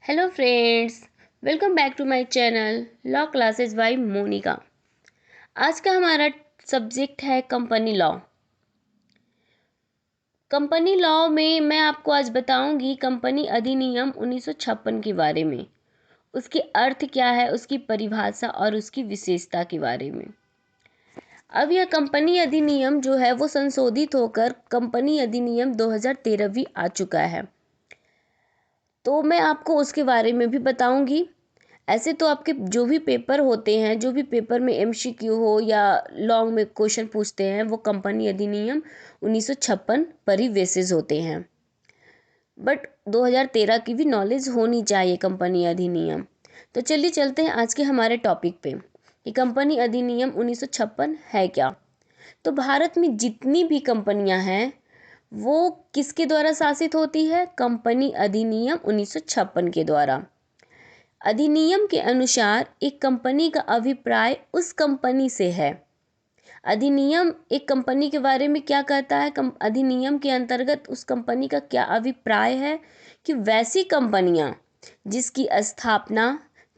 Hello friends, welcome back to my channel law classes by Monika. आज का हमारा subject है कंपनी लॉ। कंपनी लॉ में मैं आपको आज बताऊंगी कंपनी अधिनियम 1956 के बारे में, उसके अर्थ क्या है, उसकी परिभाषा और उसकी विशेषता के बारे में। अब यह कंपनी अधिनियम जो है वो संशोधित होकर कंपनी अधिनियम 2013 भी आ चुका है, तो मैं आपको उसके बारे में भी बताऊंगी। ऐसे तो आपके जो भी पेपर होते हैं, जो भी पेपर में एमसीक्यू हो या लॉन्ग में क्वेश्चन पूछते हैं, वो कंपनी अधिनियम 1956 पर ही बेसिस होते हैं। बट 2013 की भी नॉलेज होनी चाहिए कंपनी अधिनियम। तो चलिए चलते हैं आज के हमारे टॉपिक पे कि कंपनी अधिनियम 1956 है क्या। तो भारत में जितनी भी कंपनियां हैं वो किसके द्वारा शासित होती है? कंपनी अधिनियम 1956 के द्वारा। अधिनियम के अनुसार एक कंपनी का अभिप्राय उस कंपनी से है। अधिनियम एक कंपनी के बारे में क्या कहता है? अधिनियम के अंतर्गत उस कंपनी का क्या अभिप्राय है कि वैसी कंपनियां जिसकी स्थापना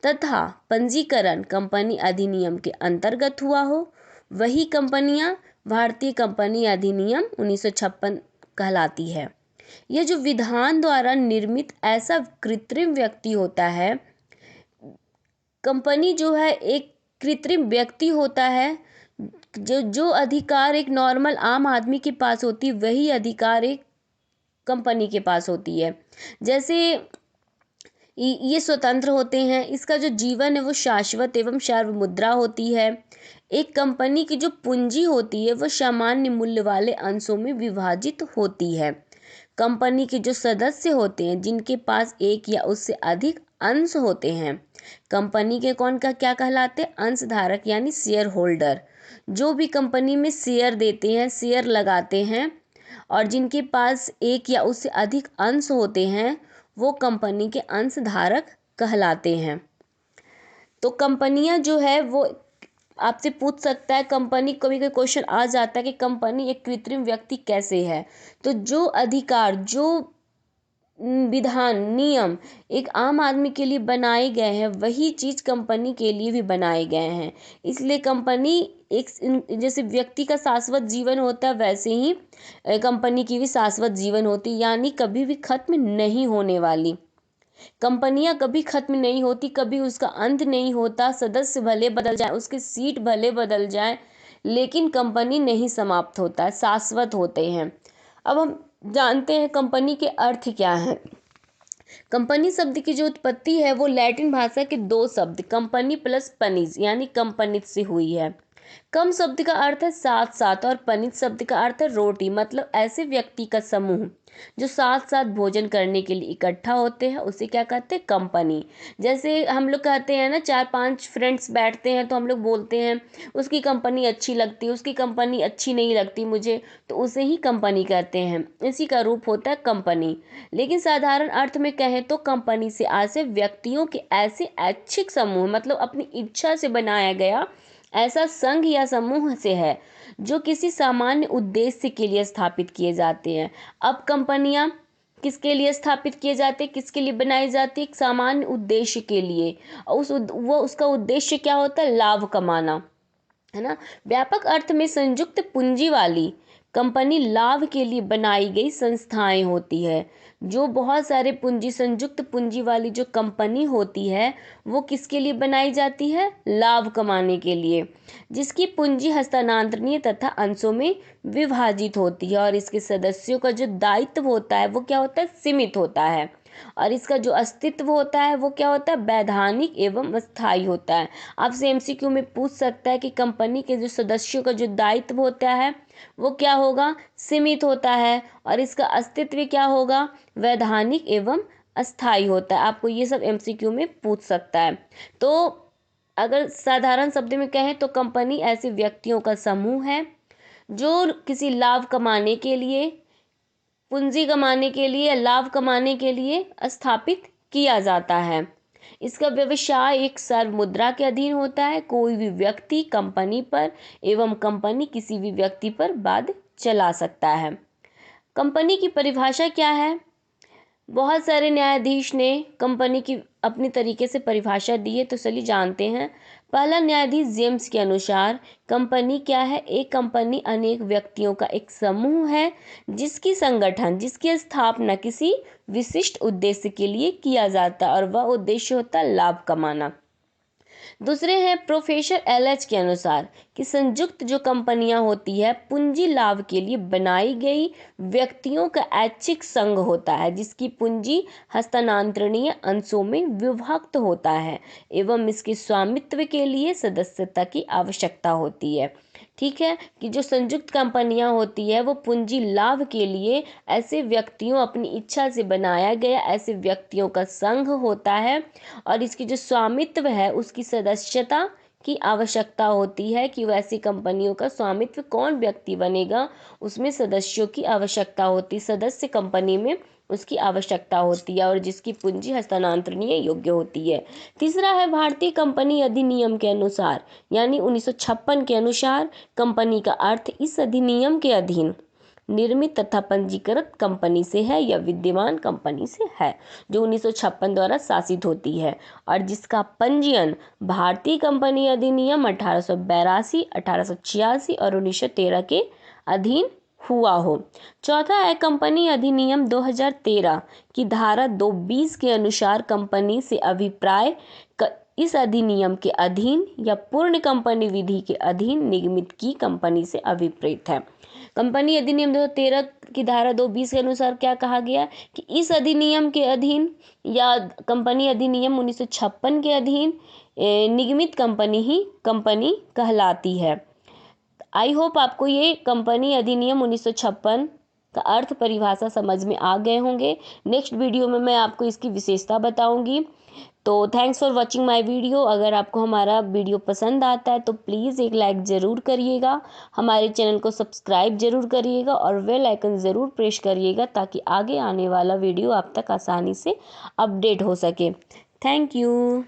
तथा पंजीकरण कंपनी अधिनियम के अंतर्गत हुआ हो, वही कंपनियां भारतीय कंपनी अधिनियम 1956 कहलाती है। यह जो विधान द्वारा निर्मित ऐसा कृत्रिम व्यक्ति होता है, कंपनी जो है एक कृत्रिम व्यक्ति होता है। जो अधिकार एक नॉर्मल आम आदमी के पास होती है, वही अधिकार एक कंपनी के पास होती है। जैसे ये स्वतंत्र होते हैं, इसका जो जीवन है वो शाश्वत एवं सार्वमुद्रा होती है। एक कंपनी की जो पूंजी होती है वो सामान्य मूल्य वाले अंशों में विभाजित होती है। कंपनी के जो सदस्य होते हैं जिनके पास एक या उससे अधिक अंश होते हैं, कंपनी के कौन का क्या कहलाते हैं? अंशधारक यानी शेयर होल्डर। जो भी कंपनी में शेयर देते हैं, शेयर लगाते हैं और जिनके पास एक या उससे अधिक अंश होते हैं, वो कंपनी के अंशधारक कहलाते हैं। तो कंपनियां जो है वो आपसे पूछ सकता है, कंपनी कभी कोई क्वेश्चन आ जाता है कि कंपनी एक कृत्रिम व्यक्ति कैसे है। तो जो अधिकार, जो विधान, नियम एक आम आदमी के लिए बनाए गए हैं, वही चीज़ कंपनी के लिए भी बनाए गए हैं। इसलिए कंपनी एक जैसे व्यक्ति का शाश्वत जीवन होता है, वैसे ही कंपनी की भी शाश्वत जीवन होती है, यानी कभी भी खत्म नहीं होने वाली। कंपनियां कभी खत्म नहीं होती, कभी उसका अंत नहीं होता। सदस्य भले बदल जाए, उसके सीट भले बदल जाए, लेकिन कंपनी नहीं समाप्त होता है, शाश्वत होते हैं। अब हम जानते हैं कंपनी के अर्थ क्या हैं। कंपनी शब्द की जो उत्पत्ति है वो लैटिन भाषा के दो शब्द कंपनी प्लस पनीज यानी कंपनित से हुई है। कम शब्द का अर्थ है साथ साथ और पनित शब्द का अर्थ है रोटी, मतलब ऐसे व्यक्ति का समूह जो साथ साथ भोजन करने के लिए इकट्ठा होते हैं, उसे क्या कहते हैं? कंपनी। जैसे हम लोग कहते हैं ना, 4-5 फ्रेंड्स बैठते हैं तो हम लोग बोलते हैं उसकी कंपनी अच्छी लगती है, उसकी कंपनी अच्छी नहीं लगती मुझे, तो उसे ही कंपनी कहते हैं। इसी का रूप होता है कंपनी। लेकिन साधारण अर्थ में कहें तो कंपनी से आशय व्यक्तियों के ऐसे ऐच्छिक समूह, मतलब अपनी इच्छा से बनाया गया ऐसा संघ या समूह से है जो किसी सामान्य उद्देश्य के लिए स्थापित किए जाते हैं। अब कंपनियां किसके लिए स्थापित किए जाते हैं, किसके लिए बनाई जाती है? एक सामान्य उद्देश्य के लिए। और उसका उद्देश्य क्या होता है? लाभ कमाना, है ना। व्यापक अर्थ में संयुक्त पूंजी वाली कंपनी लाभ के लिए बनाई गई संस्थाएं होती है। जो बहुत सारे पूंजी, संयुक्त पूंजी वाली जो कंपनी होती है वो किसके लिए बनाई जाती है? लाभ कमाने के लिए, जिसकी पूंजी हस्तांतरणीय तथा अंशों में विभाजित होती है। और इसके सदस्यों का जो दायित्व होता है वो क्या होता है? सीमित होता है। और इसका जो अस्तित्व होता है वो क्या होता है? वैधानिक एवं स्थायी होता है। आपसे एमसीक्यू में पूछ सकता है कि कंपनी के जो सदस्यों का जो दायित्व होता है वो क्या होगा? सीमित होता है। और इसका अस्तित्व क्या होगा? वैधानिक एवं अस्थायी होता है। आपको ये सब एमसीक्यू में पूछ सकता है। तो अगर साधारण शब्द में कहें तो कंपनी ऐसे व्यक्तियों का समूह है जो किसी लाभ कमाने के लिए, पूंजी कमाने के लिए, लाभ कमाने के लिए स्थापित किया जाता है। इसका व्यवसाय एक सर्वमुद्रा के अधीन होता है। कोई भी व्यक्ति कंपनी पर एवं कंपनी किसी भी व्यक्ति पर बाद चला सकता है। कंपनी की परिभाषा क्या है? बहुत सारे न्यायाधीश ने कंपनी की अपनी तरीके से परिभाषा दी है, तो चलिए जानते हैं। पहला न्यायाधीश जेम्स के अनुसार कंपनी क्या है? एक कंपनी अनेक व्यक्तियों का एक समूह है जिसकी स्थापना किसी विशिष्ट उद्देश्य के लिए किया जाता है और वह उद्देश्य होता है लाभ कमाना। दूसरे हैं प्रोफेसर एलएच के अनुसार कि संयुक्त जो कंपनियां होती है पूंजी लाभ के लिए बनाई गई व्यक्तियों का ऐच्छिक संघ होता है जिसकी पूंजी हस्तांतरणीय अंशों में विभक्त होता है एवं इसके स्वामित्व के लिए सदस्यता की आवश्यकता होती है। ठीक है, कि जो संयुक्त कंपनियां होती है वो पूंजी लाभ के लिए ऐसे व्यक्तियों अपनी इच्छा से बनाया गया ऐसे व्यक्तियों का संघ होता है और इसकी जो स्वामित्व है उसकी सदस्यता की आवश्यकता होती है कि वैसी कंपनियों का स्वामित्व कौन व्यक्ति बनेगा, उसमें सदस्यों की आवश्यकता होती, सदस्य कंपनी में उसकी आवश्यकता होती है और जिसकी पूंजी हस्तांतरणीय योग्य होती है। तीसरा है भारतीय कंपनी अधिनियम के अनुसार यानी 1956 के अनुसार कंपनी का अर्थ इस अधिनियम के अधीन निर्मित तथा पंजीकृत कंपनी से है या विद्यमान कंपनी से है जो 1956 द्वारा शासित होती है और जिसका पंजीयन भारतीय कंपनी अधिनियम 1882, 1886 और 1913 के अधीन हुआ हो। चौथा है कंपनी अधिनियम 2013 की धारा 220 के अनुसार कंपनी से अभिप्राय इस अधिनियम के अधीन या पूर्ण कंपनी विधि के अधीन निगमित की कंपनी से अभिप्रेत है। कंपनी अधिनियम 2013 की धारा 220 के अनुसार क्या कहा गया कि इस अधिनियम के अधीन या कंपनी अधिनियम 1956 के अधीन निगमित कंपनी ही कंपनी कहलाती है। आई होप आपको ये कंपनी अधिनियम 1956 का अर्थ परिभाषा समझ में आ गए होंगे। नेक्स्ट वीडियो में मैं आपको इसकी विशेषता बताऊंगी। तो thanks for watching my video. अगर आपको हमारा वीडियो पसंद आता है तो प्लीज़ एक लाइक ज़रूर करिएगा, हमारे चैनल को सब्सक्राइब ज़रूर करिएगा और बेल आइकन ज़रूर प्रेस करिएगा ताकि आगे आने वाला वीडियो आप तक आसानी से अपडेट हो सके। Thank you.